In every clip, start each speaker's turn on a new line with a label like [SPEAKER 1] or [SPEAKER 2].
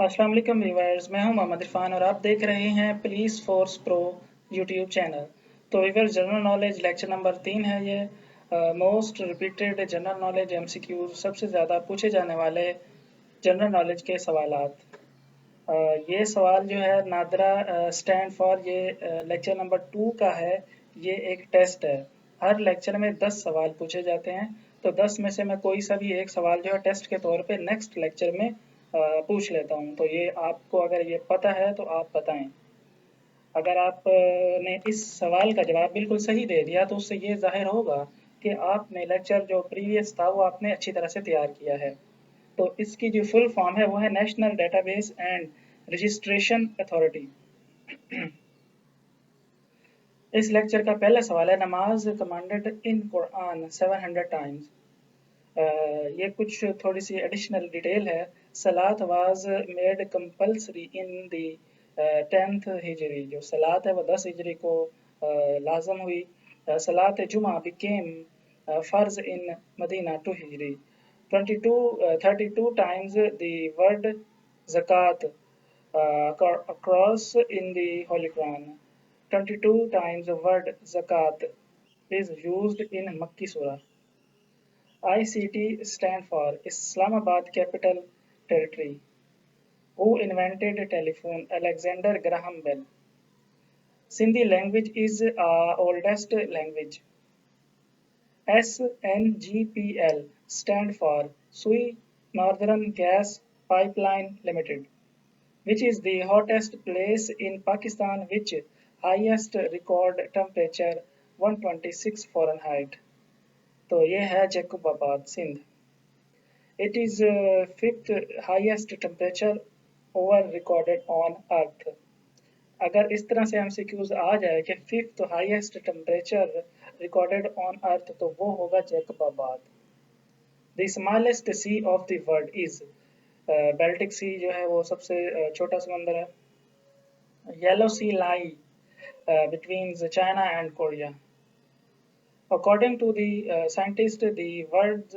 [SPEAKER 1] अस्सलाम वालेकुम व्यूअर्स, मैं हूं मोहम्मद इरफान और आप देख रहे हैं police force pro YouTube channel. तो viewers, general knowledge lecture number 3 है ये। Most repeated general knowledge MCQs, सबसे ज़्यादा पूछे जाने वाले जनरल नॉलेज के सवालात। ये सवाल जो है नादरा स्टैंड फॉर ये लेक्चर नंबर 2 का है। ये एक टेस्ट है। हर लेक्चर में 10 सवाल पूछे जाते हैं, तो 10 में से मैं कोई सा भी एक सवाल जो है टेस्ट के तौर पे नेक्स्ट लेक्चर में पूछ लेता हूँ। तो ये आपको अगर ये पता है तो आप बताएं। अगर आप ने इस सवाल का जवाब बिल्कुल सही दे दिया तो उससे ये जाहिर होगा कि आपने लेक्चर जो प्रीवियस था वो आपने अच्छी तरह से तैयार किया है। तो इसकी जो फुल फॉर्म है वो है national database and registration authority. इस लेक्चर का पहला सवाल है, नमाज कमांडेड इन कुरान 700 टाइम्स। ये कुछ थोड़ी सी एडिशनल डिटेल है। सलात was made compulsory in the 10th हिजरी। जो सलात है वो 10 हिजरी को लाजम हुई। सलात जुमा बिकेम फर्ज इन मदीना 2 हिजरी। 32 times the word zakat across in the Holy Quran. 22 times the word zakat is used in Makki Surah. ICT stand for Islamabad Capital Territory. Who invented telephone? Alexander Graham Bell. Sindhi language is oldest language. SNGPL stand for Sui Northern Gas Pipeline Limited. Which is the hottest place in Pakistan, which highest record temperature 126 Fahrenheit. तो ये है Jacobabad, Sindh. It is fifth highest temperature over recorded on earth. अगर इस तरह से MCQs आ जाए कि fifth highest temperature recorded on earth, तो वो होगा Jacobabad. The smallest sea of the world is, Baltic sea जो है वो सबसे छोटा समंदर है। Yellow sea lie between China and Korea. According to the scientist, the world's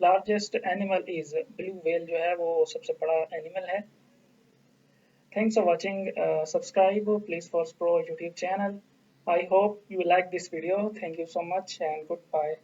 [SPEAKER 1] largest animal is blue whale, जो है वो सबसे बड़ा एनिमल है। Thanks for watching. Subscribe please for Pro YouTube channel. I hope you like this video. Thank you so much and goodbye.